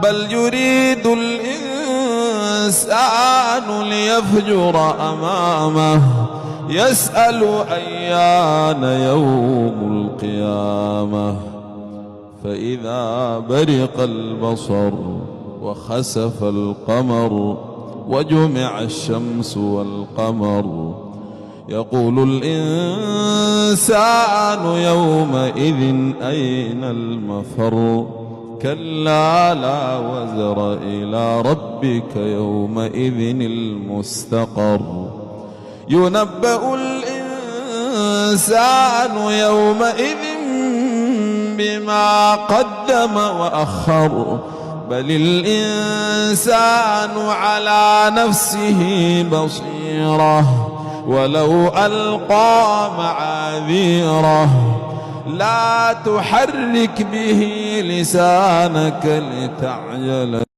بل يريد الإنسان ليفجر أمامه يسأل أيان يوم القيامة فإذا برق البصر وخسف القمر وجمع الشمس والقمر يقول الإنسان يومئذ أين المفر كلا لا وزر إلى ربك يومئذ المستقر ينبأ الإنسان يومئذ بما قدم وأخر بل الإنسان على نفسه بصيرة ولو ألقى معاذيره لا تحرك به لسانك لتعجل